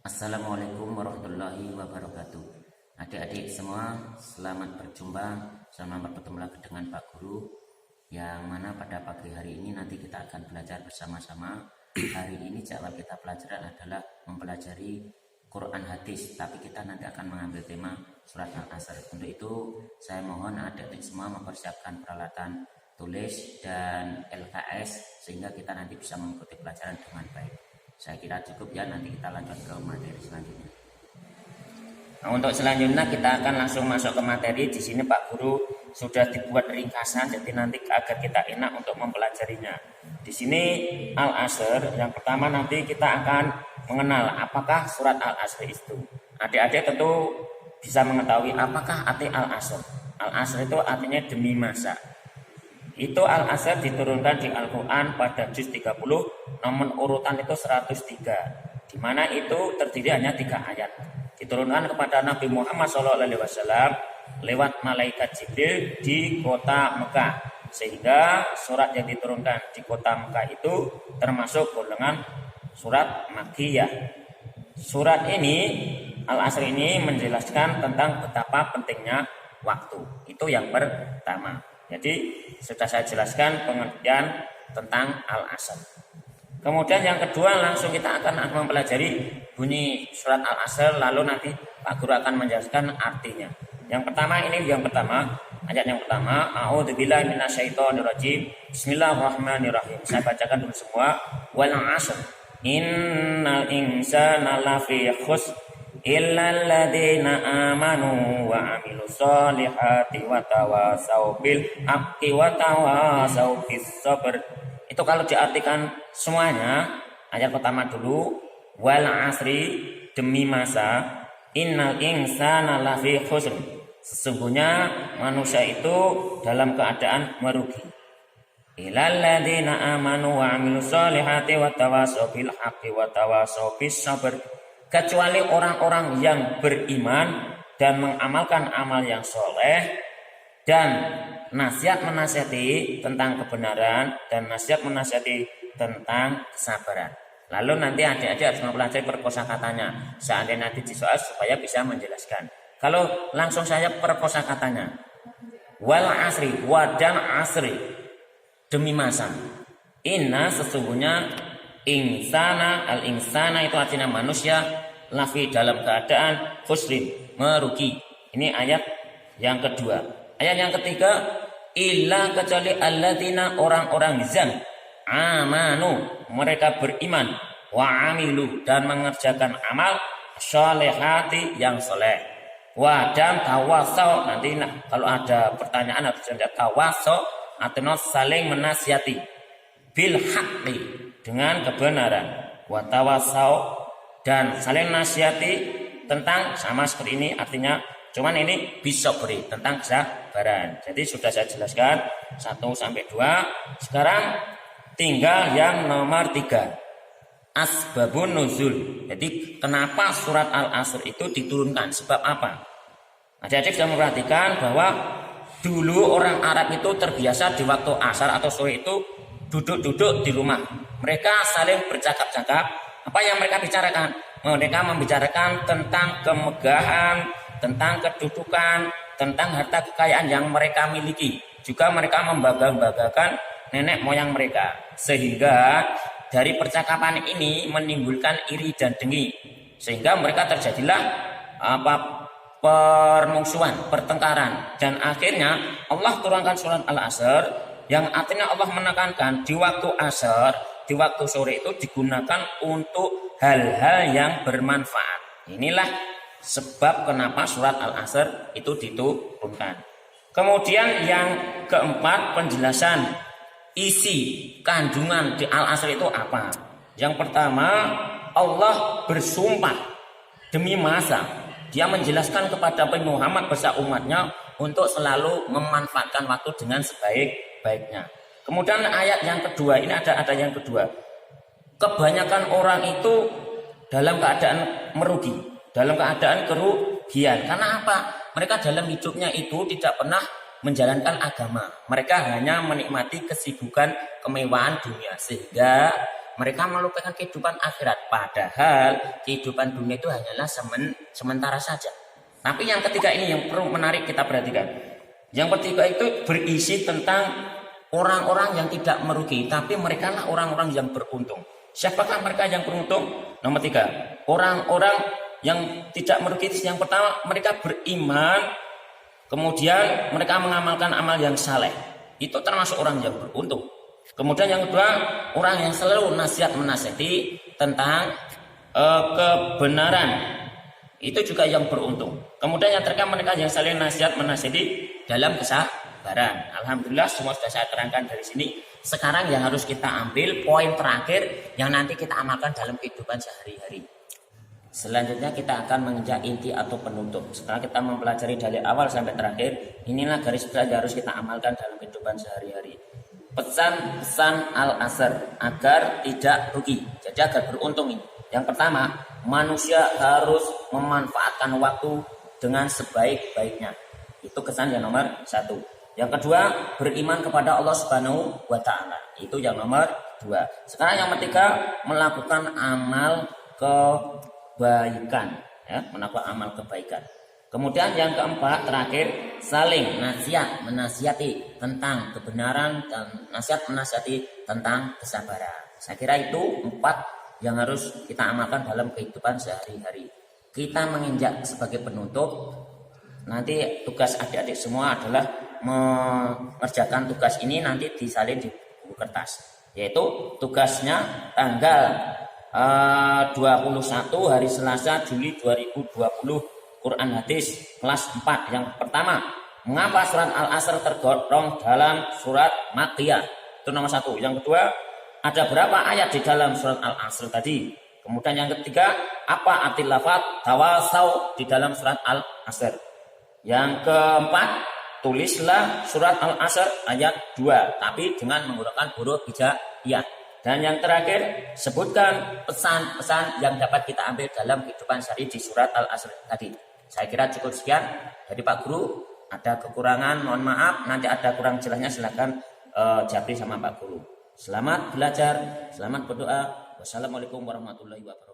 Assalamualaikum warahmatullahi wabarakatuh. Adik-adik semua, selamat berjumpa, selamat bertemu lagi dengan Pak Guru. Yang mana pada pagi hari ini nanti kita akan belajar bersama-sama. Hari ini jadwal kita pelajaran adalah mempelajari Quran hadis, tapi kita nanti akan mengambil tema surat Al-Asr. Untuk itu saya mohon adik-adik semua mempersiapkan peralatan tulis dan LKS sehingga kita nanti bisa mengikuti pelajaran dengan baik. Saya kira cukup ya, nanti kita lanjut ke materi selanjutnya. Nah, untuk selanjutnya kita akan langsung masuk ke materi. Di sini Pak Guru sudah dibuat ringkasan, jadi nanti agar kita enak untuk mempelajarinya. Di sini Al-Asr, yang pertama nanti kita akan mengenal apakah surat Al-Asr itu. Adik-adik tentu bisa mengetahui apakah arti Al-Asr. Al-Asr itu artinya demi masa. Itu Al-Asr diturunkan di Al-Quran pada juz 30, nomor urutan itu 103, di mana itu terdiri hanya 3 ayat. Diturunkan kepada Nabi Muhammad SAW lewat malaikat Jibril di kota Mekah, sehingga surat yang diturunkan di kota Mekah itu termasuk golongan surat Makkiyah. Surat ini, Al-Asr ini menjelaskan tentang betapa pentingnya waktu. Itu yang pertama. Jadi sudah saya jelaskan pengertian tentang Al-Asr. Kemudian yang kedua, langsung kita akan mempelajari bunyi surat Al-Asr, lalu nanti Pak Guru akan menjelaskan artinya. Yang pertama, ayat yang pertama, A'udzubillahi minasyaitonirrajim. Bismillahirrahmanirrahim. Saya bacakan dulu semua. Wal 'asr. Innal insana lafi khusr illal ladzina amanu wa 'amilus solihati wa tawasau bil haqqi wa tawasau bis sabr. Itu kalau diartikan semuanya, ayat pertama dulu, wal 'asri, demi masa, innal insana lafi khusr, sesungguhnya manusia itu dalam keadaan merugi. Illal ladzina amanu wa 'amilus solihati wa tawasau bil haqqi wa tawasau bis sabr, kecuali orang-orang yang beriman dan mengamalkan amal yang soleh dan nasihat menasihati tentang kebenaran dan nasihat menasihati tentang kesabaran. Lalu nanti adik-adik harus mempelajari perkosakatanya seandainya nanti di soal supaya bisa menjelaskan. Kalau langsung saja perkosakatanya, wal asri, wadan asri, demi masa. Inna, sesungguhnya, insana, al-insana itu artinya manusia, lafi, dalam keadaan khusrin, merugi. Ini ayat yang kedua. Ayat yang ketiga, illa, kecuali alladzina, orang-orang yang amanu, mereka beriman, wa amilu, dan mengerjakan amal sholehati, yang soleh, wa dan tawasau. Nanti kalau ada pertanyaan harus ada tawasau, artinya saling menasihati, bil haqqi, dengan kebenaran, wa tawasau, dan saling nasihati tentang, sama seperti ini artinya, cuman ini bisa beri tentang kesabaran. Jadi sudah saya jelaskan 1 sampai 2. Sekarang tinggal yang nomor 3, asbabun nuzul. Jadi kenapa surat Al-Asr itu diturunkan, sebab apa? Adik-adik sudah memperhatikan bahwa dulu orang Arab itu terbiasa di waktu asar atau sore itu duduk-duduk di rumah. Mereka saling bercakap-cakap. Apa yang mereka bicarakan? Mereka membicarakan tentang kemegahan, tentang kedudukan, tentang harta kekayaan yang mereka miliki. Juga mereka membangga-banggakan nenek moyang mereka. Sehingga dari percakapan ini menimbulkan iri dan dengki. Sehingga mereka terjadilah permusuhan, pertengkaran. Dan akhirnya Allah turunkan surat Al-Asr yang artinya Allah menekankan di waktu asar, di waktu sore itu digunakan untuk hal-hal yang bermanfaat. Inilah sebab kenapa surat Al-Asr itu diturunkan. Kemudian yang keempat, penjelasan isi kandungan di Al-Asr itu apa. Yang pertama, Allah bersumpah demi masa. Dia menjelaskan kepada Nabi Muhammad beserta umatnya untuk selalu memanfaatkan waktu dengan sebaik-baiknya. Kemudian ayat yang kedua, ini ada yang kedua. Kebanyakan orang itu dalam keadaan merugi, dalam keadaan kerugian. Karena apa? Mereka dalam hidupnya itu tidak pernah menjalankan agama. Mereka hanya menikmati kesibukan kemewahan dunia. Sehingga mereka melupakan kehidupan akhirat. Padahal kehidupan dunia itu hanyalah sementara saja. Tapi yang ketiga ini yang perlu menarik kita perhatikan. Yang ketiga itu berisi tentang orang-orang yang tidak merugi, tapi mereka lah orang-orang yang beruntung. Siapakah mereka yang beruntung? Nomor 3, orang-orang yang tidak merugi. Yang pertama, mereka beriman, kemudian mereka mengamalkan amal yang saleh. Itu termasuk orang yang beruntung. Kemudian yang kedua, orang yang selalu menasihati tentang kebenaran. Itu juga yang beruntung. Kemudian yang terakhir, mereka yang saling menasihati dalam kesabaran. Alhamdulillah semua sudah saya terangkan dari sini. Sekarang yang harus kita ambil poin terakhir yang nanti kita amalkan dalam kehidupan sehari-hari. Selanjutnya kita akan menginjak inti atau penutup. Setelah kita mempelajari dari awal sampai terakhir, inilah garis besar yang harus kita amalkan dalam kehidupan sehari-hari. Pesan-pesan Al-Asr agar tidak rugi, jadi agar beruntung ini. Yang pertama, manusia harus memanfaatkan waktu dengan sebaik-baiknya. Itu kesan yang nomor 1. Yang kedua, beriman kepada Allah Subhanahu wa Ta'ala. Itu yang nomor 2. Sekarang yang ketiga, melakukan amal kebaikan, ya, melakukan amal kebaikan. Kemudian yang keempat terakhir, saling menasihati tentang kebenaran dan menasihati tentang kesabaran. Saya kira itu 4 yang harus kita amalkan dalam kehidupan sehari-hari. Kita menginjak sebagai penutup. Nanti tugas adik-adik semua adalah mengerjakan tugas ini nanti disalin di buku kertas. Yaitu tugasnya tanggal 21 hari Selasa Juli 2020, Quran Hadis kelas 4. Yang pertama, mengapa surat Al-Asr tergolong dalam surat Makkiyah? Itu nomor 1. Yang kedua, ada berapa ayat di dalam surat Al-Asr tadi? Kemudian yang ketiga, apa arti lafaz tawasau di dalam surat Al-Asr? Yang keempat, tulislah surat Al-Asr ayat 2, tapi dengan menggunakan huruf hijaiyah. Dan yang terakhir, sebutkan pesan-pesan yang dapat kita ambil dalam kehidupan sehari di surat Al-Asr tadi. Saya kira cukup sekian dari Pak Guru. Ada kekurangan, mohon maaf. Nanti ada kurang jelasnya silakan japri sama Pak Guru. Selamat belajar, selamat berdoa. Wassalamualaikum warahmatullahi wabarakatuh.